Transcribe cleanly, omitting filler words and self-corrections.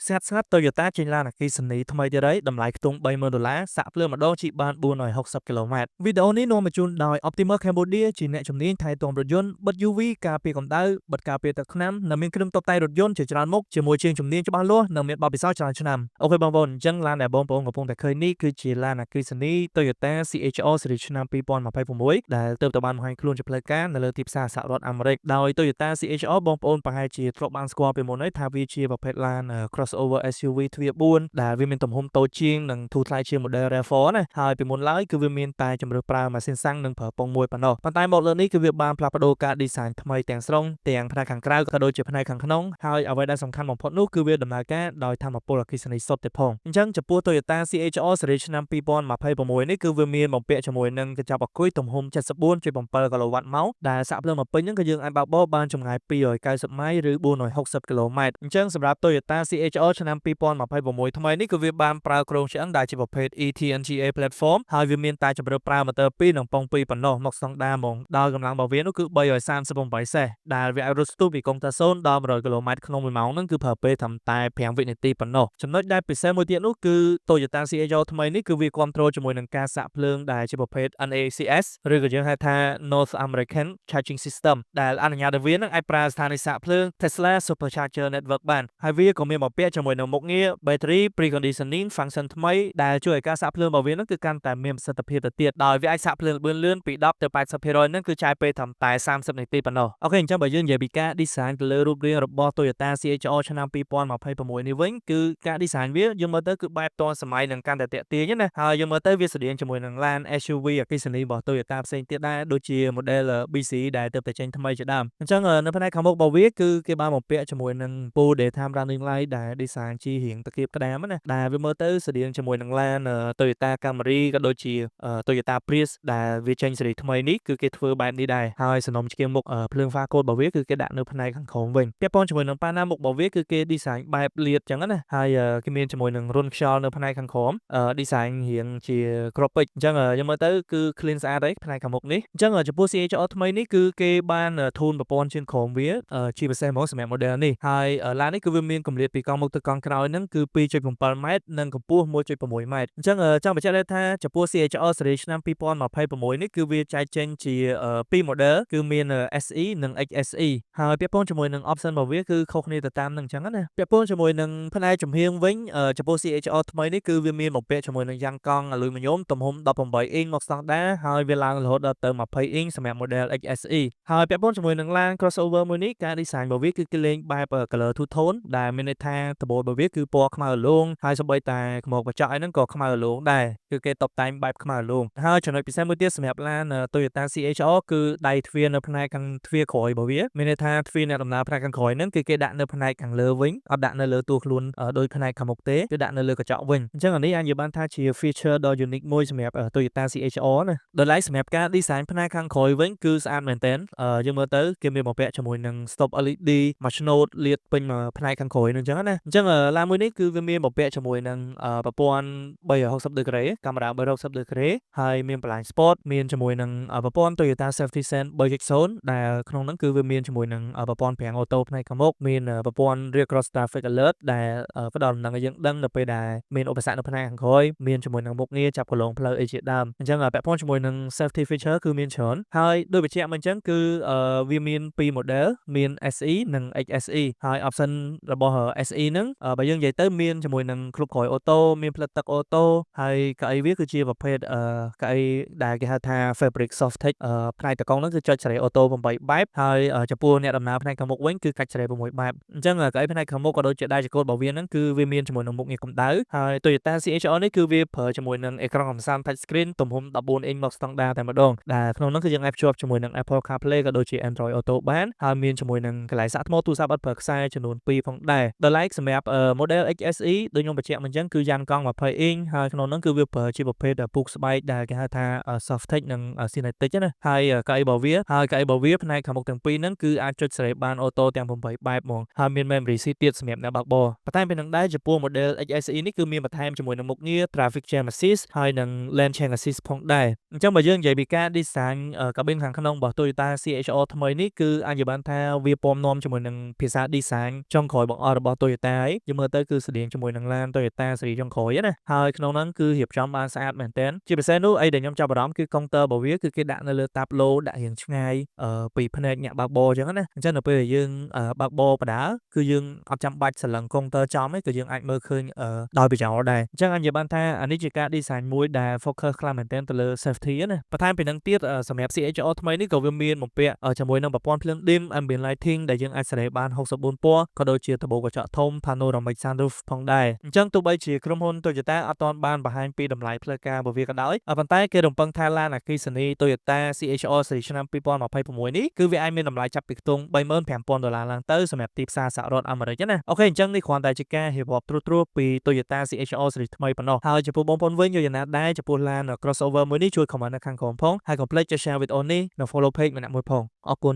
ស្ងាត់ៗ Toyota ចេញឡានអគ្គិសនីថ្មីទៀតហើយតម្លៃខ្ទង់ $30,000 សាកភ្លើងម្ដងជិះបាន460 គីឡូម៉ែត្រ វីដេអូនេះនាំមកជូនដោយ Optimus Cambodia ជាអ្នកជំនាញថែទាំរថយន្តបិទ UV ការពារកម្ដៅបិទការពារទឹកថ្នាំនិងមានគ្រឿងតុបតែងរថយន្តជាច្រើនមុខជាមួយជាងជំនាញច្បាស់លាស់និងមានបទពិសោធន៍ច្រើនឆ្នាំអូខេបងប្អូនអញ្ចឹងឡានដែលបងប្អូនកំពុងតែឃើញនេះគឺជាឡានអគ្គិសនី Toyota CHR Series ឆ្នាំ2026ដែលទើបតែបានបង្ហាញខ្លួនជាផ្លូវការនៅលើទីផ្សារសហរដ្ឋអាមេរិកដោយ Toyota CHR បងប្អូនប្រហែលជាធ្លាប់បានស្គាល់ពីមុនហើយថាវាជាប្រភេទឡាន crossover SUV ទ្វារ4ដែលវាមានទំហំតូចជាងនិងធូរថ្លៃជាង model RAV4 ណាហើយពីមុនឡើយគឺវាមានតែជំរឿប្រើម៉ាស៊ីនសាំងនិងប្រើពងមួយប៉ុណ្ណោះប៉ុន្តែមកលើនេះគឺវាបានផ្លាស់ប្ដូរការ design ថ្មីទាំងស្រុងទាំងផ្នែកខាងក្រៅក៏ដូចជាផ្នែកខាងក្នុងហើយអ្វីដែលសំខាន់បំផុតនោះគឺវាដំណើរការដោយថាមពលអគ្គិសនីសុទ្ធទៀតផងអញ្ចឹងចំពោះ Toyota CHR Series ឆ្នាំ2026នេះគឺវាមានបំពាក់ជាមួយនឹងកញ្ចប់អង្គុយទំហំ 74.7 kW ដែលសាកភ្លើងមកពេញហ្នឹងក៏យើងអាចបើកបរបានចម្ងាយ290ម៉ៃឬ460គីឡូម៉ែត្រអញ្ចឹងសម្រាប់ Toyota CHR ឆ្នាំ2026ថ្មីនេះគឺវាបានប្រើគ្រោងឆ្អឹងដែលជាប្រភេទ ETNGA platform ហើយវាមានតែជម្រើសប្រើ motor 2និងពង2ប៉ុណ្ណោះមកស្តង់ដារហ្មងដោយកម្លាំងរបស់វានោះគឺ338សេសដែលវាអាចរត់ស្ទុះពីកុងតា0ដល់100គីឡូម៉ែត្រក្នុង1ម៉ោងហ្នឹងគឺប្រើពេលត្រឹមតែ5វិនាទីប៉ុណ្ណោះចំណុចដែលពិសេសមួយទៀតនោះគឺ Toyota CHR ថ្មីនេះគឺវាគាំទ្រជាមួយនឹងការសាកភ្លើងដែលជាប្រភេទ NACS ឬក៏យើងហៅថា North American Charging System ដែលអនុញ្ញាតឲ្យវានឹងអាចប្រើស្ថានីយ៍សាកភ្លើង Tesla Supercharger Network បានហើយវាក៏មានបំពាក់ជាមួយនឹងមុខងារ Battery Preconditioning Function ថ្មីដែលជួយឲ្យការសាកភ្លើងរបស់វានឹងគឺកាន់តែមានប្រសិទ្ធភាពទៅទៀតដោយវាអាចសាកភ្លើងលឿនពី10ទៅ 80% ហ្នឹងគឺចាយពេលត្រឹមតែ30នាទីប៉ុណ្ណោះអូខេអញ្ចឹងបើយើងនិយាយពីការ design ទៅលើរូបរាងរបស់ Toyota CHR ឆ្នាំ2026នេះវិញគឺការ design វាយើងមើលទៅគឺបែបទាន់សម័យនិងកាន់តែទាក់ទាញណាហើយយើងមើលទៅវាស្រដៀងជាមួយនឹងឡាន SUV អគ្គិសនីរបស់ Toyota ផ្សេងទៀតដែរដូចជា model BC ដែលទើបតែចេញថ្មីជាដើមអញ្ចឹងនៅផ្នែកខាងមុខរបស់វាគឺគេបានបំពាក់ជាមួយនឹងពូ Daytime Running Light ដែល design ជារៀងតកៀបក្តាមណាដែលវាមើលទៅស្រដៀងជាមួយនឹងឡាន Toyota Camry ក៏ដូចជា Toyota Prius ដែលវាចេញស៊េរីថ្មីនេះគឺគេធ្វើបែបនេះដែរហើយសំណុំឆ្កៀងមុខភ្លើង pha code របស់វាគឺគេដាក់នៅផ្នែកខាងក្រោមវិញពាក់ព័ន្ធជាមួយនឹងប៉ាណាមុខរបស់វាគឺគេ design បែបលាតអញ្ចឹងណាហើយគេមានជាមួយនឹងរុនខ្យល់នៅផ្នែកខាងក្រោមdesign រៀងជាក្របពេជ្រអញ្ចឹងយើងមើលទៅគឺ clean ស្អាតហើយផ្នែកខាងមុខនេះអញ្ចឹងចំពោះ CHR ថ្មីនេះគឺគេបានធូនប្រព័ន្ធជើងក្រោមវាជាពិសេសហ្មងសម្រាប់ model នេះហើយឡាននេះគឺវាមានកម្រិតពីកង់មុខទៅកង់ក្រោយហ្នឹងគឺ 2.7 ម៉ែត្រនិងកម្ពស់ 1.6 ម៉ែត្រអញ្ចឹងចង់បញ្ជាក់ថាចំពោះ CHR Series ឆ្នាំ2026នេះគឺវាចែកចេញជា2 model គឺមាន SE និង XSE ហើយពាក់ព័ន្ធជាមួយនឹង option របស់វាគឺខុសគ្នាទៅតាមនឹងអញ្ចឹងណាពាក់ព័ន្ធជាមួយនឹងផ្នែកចំហៀងវិញចំពោះ CHR ថ្មីនេះគឺវាមានបំពាក់ជាមួយនឹងយ៉ាងកង់អាលុយមីញ៉ូមទំហំ18អ៊ីងមកស្តង់ដារហើយវាឡើងរហូតដល់ទៅ20អ៊ីងសម្រាប់ model XSE ហើយពាក់ព័ន្ធជាមួយនឹងឡាន crossover មួយនេះការ design របស់វាគឺគេលេងបែប color two tone ដែលមានន័យថាដបូលរបស់វាគឺពណ៌ខ្មៅរលោងហើយសូម្បីតែខ្មោកកញ្ចក់ហ្នឹងក៏ខ្មៅរលោងដែរគឺគេតុបតែងបែបខ្មៅរលោងហើយចំណុចពិសេសមួយទៀតសម្រាប់ឡាន Toyota CHR គឺដៃទ្វារនៅផ្នែកខាងទ្វារក្រោយរបស់វាមានន័យថាទ្វារអ្នកដំណើរផ្នែកខាងក្រោយហ្នឹងគឺគេដាក់នៅផ្នែកខាងលើវិញអត់ដាក់នៅលើតួខ្លួនដោយផ្នែកខាងមុខទេគឺដាក់នៅលើកញ្ចក់វិញអញ្ចឹងអានេះអាចនិយាយបានថាជា feature ដ៏ unique មួយសម្រាប់ Toyota CHR ណាដោយឡែកសម្រាប់ការ design ផ្នែកខាងក្រោយវិញគឺស្អាតមែនទែនយើងមើលទៅគេមានបំពាក់ជាមួយនឹង stop LED មួយឆ្នូតលាតពេញមកផ្នែកខាងក្រោយហ្នឹងអញ្ចឹងណាអញ្ចឹងឡានមួយនេះគឺវាមានបំពាក់ជាមួយនឹងប្រព័ន្ធ360 degree កាមេរ៉ា360 degree ហើយមានបន្លាញ sport មានជាមួយនឹងប្រព័ន្ធ Toyota Safety Sense 3.0 ដែលក្នុងហ្នឹងគឺវាមានជាមួយនឹងប្រព័ន្ធប្រាំងអូតូផ្នែកខាងមុខមានប្រព័ន្ធ Rear Cross Traffic Alert ដែលផ្ដល់ដំណឹងឲ្យយើងដឹងនៅពេលដែលមានឧបសគ្គនៅផ្នែកខាងក្រោយមានជាមួយនឹងមុខងារចាប់កន្លងផ្លូវអីជាដើមអញ្ចឹងពាក់ព័ន្ធជាមួយនឹង safety feature គឺមានច្រើនហើយដូចបញ្ជាក់មកអញ្ចឹងគឺវាមាន2 model មាន SE និង XSE ហើយ option របស់ SE ហ្នឹងបើយើងនិយាយទៅមានជាមួយនឹងគ្រប់ក្រោយអូតូមានផ្លិតទឹកអូតូហើយកៅអីវាគឺជាប្រភេទកៅអីដែលគេហៅថា Fabric Soft Touch ផ្នែកតកង់ហ្នឹងគឺចុចសេរីអូតូ8បែបហើយចំពោះអ្នកដំណើរផ្នែកខាងមុខវិញគឺកាច់សេរី6បែបអញ្ចឹងកៅអីផ្នែកខាងមុខក៏ដូចជាដៃចង្កូតរបស់វាហ្នឹងគឺវាមានជាមួយនឹងមុខងារកម្ដៅហើយ Toyota CHR នេះគឺវាប្រើជាមួយនឹងអេក្រង់កម្សាន្ត touch screen ទំហំ14អ៊ីងមកស្តង់ដារតែម្ដងដែលក្នុងហ្នឹងគឺយើងអាចភ្ជាប់ជាមួយនឹង Apple CarPlay ក៏ដូចជា Android Auto បានហើយមានជាមួយនឹងកន្លែងសាកថ្មទូរស័ព្ទអត់ប្រើខ្សែចំនួន2ផងដែរដល់ឡែកសម្រាប់ model XSE ដូចខ្ញុំបញ្ជាក់មកអញ្ចឹងគឺយ៉ានកង់20អ៊ីងហើយក្នុងហ្នឹងគឺវាប្រើជាប្រភេទពូកស្បែកដែលគេហៅថា soft touch និង synthetic ណាហើយកៅអីរបស់វាផ្នែកខាងមុខទាំងពីរហ្នឹងគឺអាចចុចសេរីបានអូតូទាំង8បែបហ្មងហើយមាន memory seat ទៀតសម្រាប់អ្នកបើកបរបន្ថែមពីនឹងដែរចំពោះ model XSE នេះគឺមានបន្ថែមជាមួយនឹងមុខងារ Traffic Jam Assist ហើយនិង Lane Change Assist ផងដែរអញ្ចឹងបើយើងនិយាយពីការ design កាប៊ីនខាងក្នុងរបស់ Toyota CHR ថ្មីនេះគឺអាចនិយាយបានថាវាពំនាំជាមួយនឹងភាសា design ចុងក្រោយបង្អស់របស់ Toyota ហើយយើងមើលទៅគឺស្តៀងជាមួយនឹងឡាន Toyota ស៊េរីចុងក្រោយណាហើយក្នុងហ្នឹងគឺរៀបចំបានស្អាតមែនទែនជាពិសេសនោះអីដែលខ្ញុំចាប់អារម្មណ៍គឺកុងទ័ររបស់វាគឺគេដាក់នៅលើតាប់ឡូដាក់រៀងឆ្ងាយពីភ្នែកអ្នកបើកបរអញ្ចឹងណាអញ្ចឹងនៅពេលដែលយើងបើកបរបដាគឺយើងអត់ចាំបាច់ស្រឡឹងកុងទ័រចំទេគឺយើងអាចមើលឃើញដោយប្រយោលដែរអញ្ចឹងអាចនិយាយបានថាអានេះជាការ design មួយដែល focus ខ្លាំងមែនទែនទៅលើ safety ណាបន្ថែមពីហ្នឹងទៀតសម្រាប់ CHR ថ្មីនេះក៏វាមានបំពាក់ជាមួយនឹងប្រព័ន្ធភ្លើង dim ambient lighting ដែលយើងអាចសេរីបាន64ពណ៌ក៏ដូចជាដំបូលកញ្ចក់ធំ panoramic sunroof ផងដែរអញ្ចឹងទោះបីជាក្រុមហ៊ុន Toyota អត់ទាន់បានបង្ហាញពីតម្លៃផ្លូវការរបស់វាក៏ដោយប៉ុន្តែគេរំពឹងថាឡានអគ្គិសនី Toyota CHR ស៊េរីឆ្នាំ2026នេះគឺវាអាចមានតម្លៃចាប់ពីខ្ទង់$35,000ឡើងទៅសម្រាប់ទីផ្សារសហរដ្ឋអាមេរិកណាអូខេអញ្ចឹងនេះគ្រាន់តែជាការរៀបរាប់ត្រួសៗពី Toyota CHR ស៊េរីថ្មីប៉ុណ្ណោះហើយចំពោះបងប្អូនវិញយល់យ៉ាងណាដែរចំពោះឡាន crossover មួយនេះជួយ comment នៅខាងក្រោមផងហើយកុំភ្លេចចុច share វីដេអូនេះនិង follow page ម្នាក់មួយផងអរគុណ